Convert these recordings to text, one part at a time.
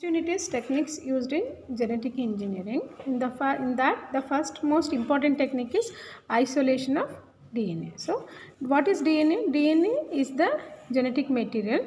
Unit is techniques used in genetic engineering. In that the first most important technique is isolation of DNA. So what is DNA? DNA is the genetic material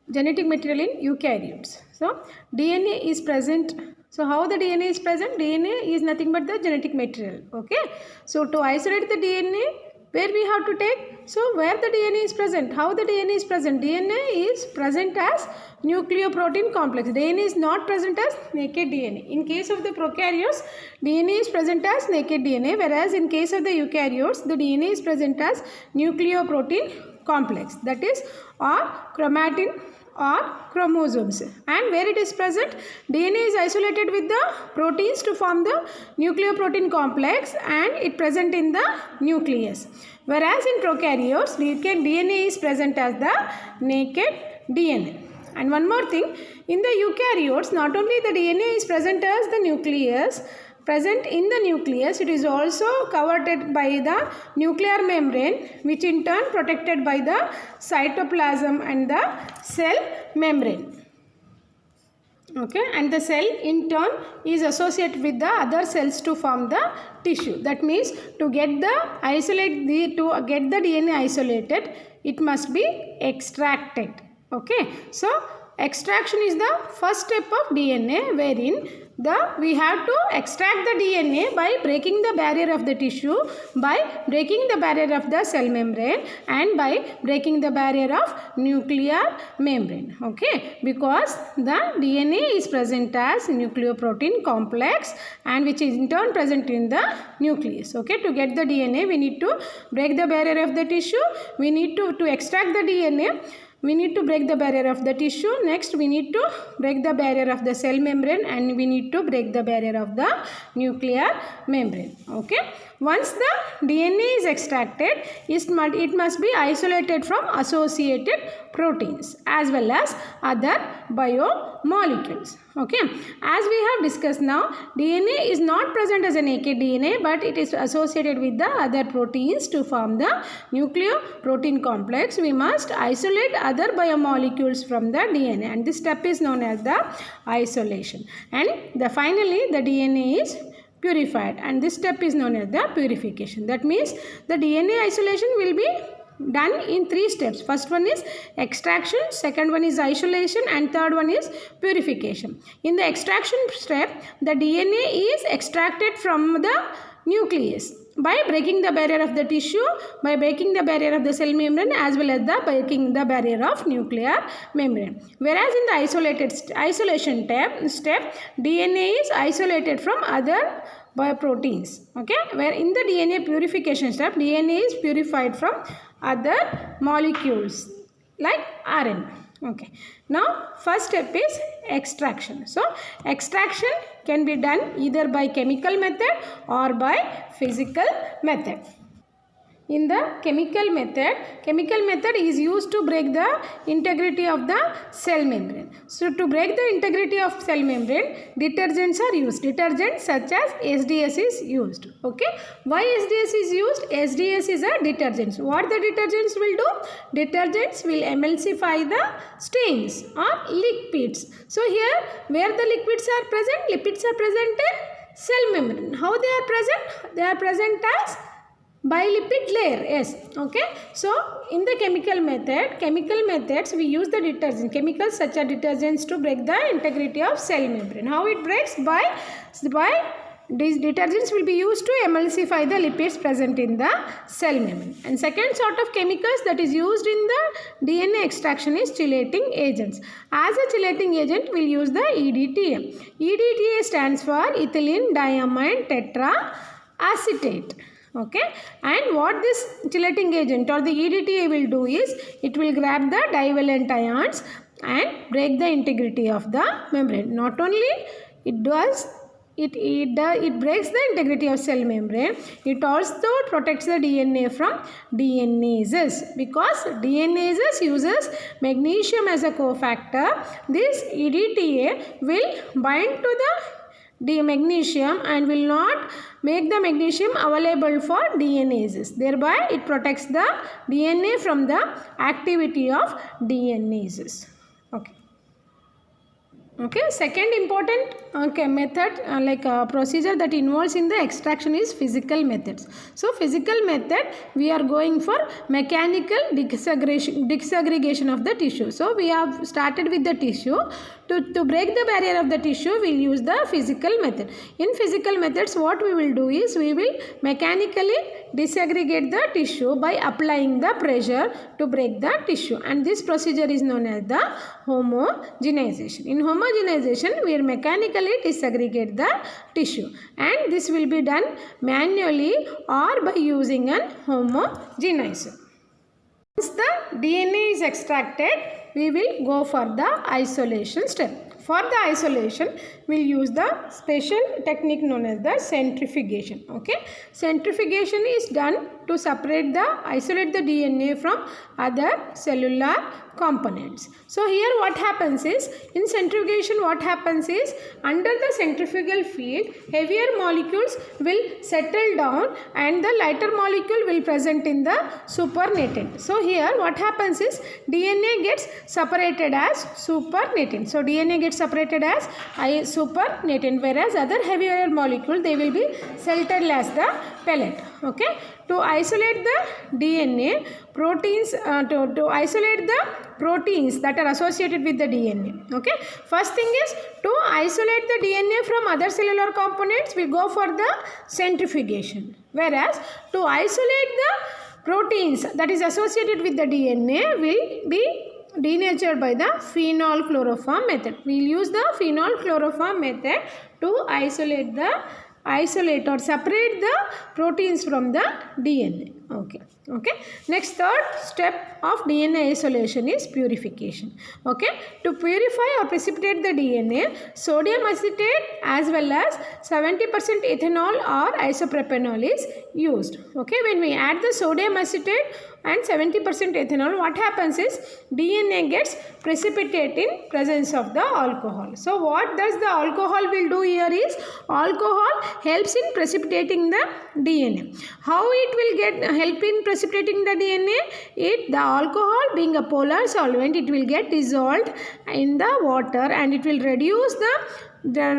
in eukaryotes. So DNA is present. So how the DNA is present? DNA is nothing but the genetic material. Okay. So to isolate the DNA, where we have to take? So where the DNA is present? How the DNA is present? DNA is present as nucleoprotein complex. DNA is not present as naked DNA. In case of the prokaryotes, DNA is present as naked DNA, whereas in case of the eukaryotes, the DNA is present as nucleoprotein complex, that is, or chromatin or chromosomes. And where it is present, DNA is isolated with the proteins to form the nucleoprotein complex, and it present in the nucleus. Whereas in prokaryotes, DNA is present as the naked DNA. And one more thing, in the eukaryotes, not only the DNA is present as the nucleus, present in the nucleus, it is also covered by the nuclear membrane, which in turn protected by the cytoplasm and the cell membrane. Okay, and the cell in turn is associated with the other cells to form the tissue. That means to get the DNA isolated, it must be extracted. Okay, so extraction is the first step of DNA, wherein we have to extract the DNA by breaking the barrier of the tissue, by breaking the barrier of the cell membrane, and by breaking the barrier of nuclear membrane. Okay, because the DNA is present as nucleoprotein complex, and which is in turn present in the nucleus. Okay, to get the DNA, we need to break the barrier of the tissue. We need to extract the DNA. We need to break the barrier of the tissue. Next, we need to break the barrier of the cell membrane, and we need to break the barrier of the nuclear membrane. Okay. Once the DNA is extracted, it must be isolated from associated proteins as well as other biomolecules. Okay. As we have discussed now, DNA is not present as a naked DNA, but it is associated with the other proteins to form the nucleoprotein complex. We must isolate other biomolecules from the DNA, and this step is known as the isolation. And finally the DNA is purified, and this step is known as the purification. That means the DNA isolation will be done in 3 steps. First one is extraction, second one is isolation, and third one is purification. In the extraction step, the DNA is extracted from the nucleus by breaking the barrier of the tissue, by breaking the barrier of the cell membrane, as well as breaking the barrier of nuclear membrane. Whereas in the isolation step, DNA is isolated from other bioproteins. Okay, where in the DNA purification step, DNA is purified from other molecules like RNA. Okay, now first step is extraction. So extraction can be done either by chemical method or by physical method. In the chemical method is used to break the integrity of the cell membrane. So to break the integrity of cell membrane, detergents are used. Detergents such as SDS is used. Okay. Why SDS is used? SDS is a detergent. What the detergents will do? Detergents will emulsify the stains or liquids. So here where the liquids are present? Lipids are present in cell membrane. How they are present? They are present as bilipid layer. Yes. Okay. So in the chemical methods we use the detergent, chemicals such as detergents to break the integrity of cell membrane. How it breaks? By these detergents will be used to emulsify the lipids present in the cell membrane. And second sort of chemicals that is used in the DNA extraction is chelating agents. As a chelating agent, we'll use the EDTA. EDTA stands for ethylene diamine tetraacetate. Okay, and what this chelating agent or the EDTA will do is, it will grab the divalent ions and break the integrity of the membrane. Not only it does, it breaks the integrity of cell membrane, it also protects the DNA from DNases, because DNases uses magnesium as a cofactor. This EDTA will bind to the magnesium and will not make the magnesium available for DNases. Thereby it protects the DNA from the activity of DNases. Okay. Okay, second important method procedure that involves in the extraction is physical methods. So physical method, we are going for mechanical disaggregation of the tissue. So we have started with the tissue. To break the barrier of the tissue, we will use the physical method. In physical methods, what we will do is we will mechanically disaggregate the tissue by applying the pressure to break the tissue, and this procedure is known as the homogenization. In homogenization, we will mechanically disaggregate the tissue, and this will be done manually or by using an homogenizer. Once the DNA is extracted, we will go for the isolation step. For the isolation, we will use the special technique known as the centrifugation. Okay, centrifugation is done to isolate the DNA from other cellular components. So here what happens is, in centrifugation what happens is, under the centrifugal field, heavier molecules will settle down and the lighter molecule will present in the supernatant. So here what happens is, DNA gets separated as supernatant. So DNA gets separated as supernatant, whereas other heavier molecule, they will be settled as the pellet. Okay, to isolate the DNA proteins, to isolate the proteins that are associated with the DNA. Okay, first thing is, to isolate the DNA from other cellular components, we go for the centrifugation, whereas to isolate the proteins that is associated with the DNA will be denatured by the phenol chloroform method. We will use the phenol chloroform method to isolate or separate the proteins from the DNA. Okay. Next, third step of DNA isolation is purification. Okay. To purify or precipitate the DNA, sodium acetate as well as 70% ethanol or isopropanol is used. Okay. When we add the sodium acetate and 70% ethanol, what happens is, DNA gets precipitated in presence of the alcohol. So what does the alcohol will do here is, alcohol helps in precipitating the DNA. How it will help in precipitating the DNA? The alcohol, being a polar solvent, it will get dissolved in the water and it will reduce the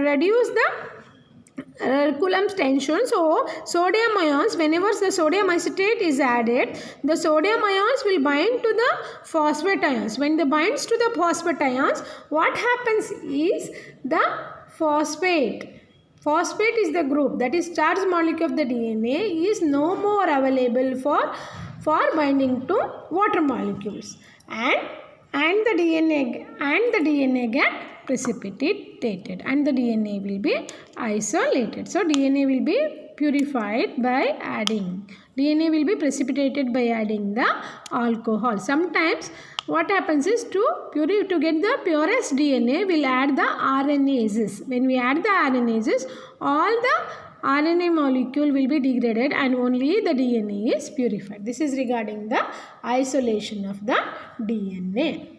Coulomb's tension. So sodium ions, whenever the sodium acetate is added, the sodium ions will bind to the phosphate ions. When they binds to the phosphate ions, what happens is, the phosphate is the group, that is charged molecule of the DNA, is no more available for binding to water molecules, and the DNA get precipitated and the DNA will be isolated. So DNA will be purified by adding. DNA will be precipitated by adding the alcohol. Sometimes what happens is, to get the purest DNA, we'll add the RNases. When we add the RNases, all the RNA molecule will be degraded and only the DNA is purified. This is regarding the isolation of the DNA.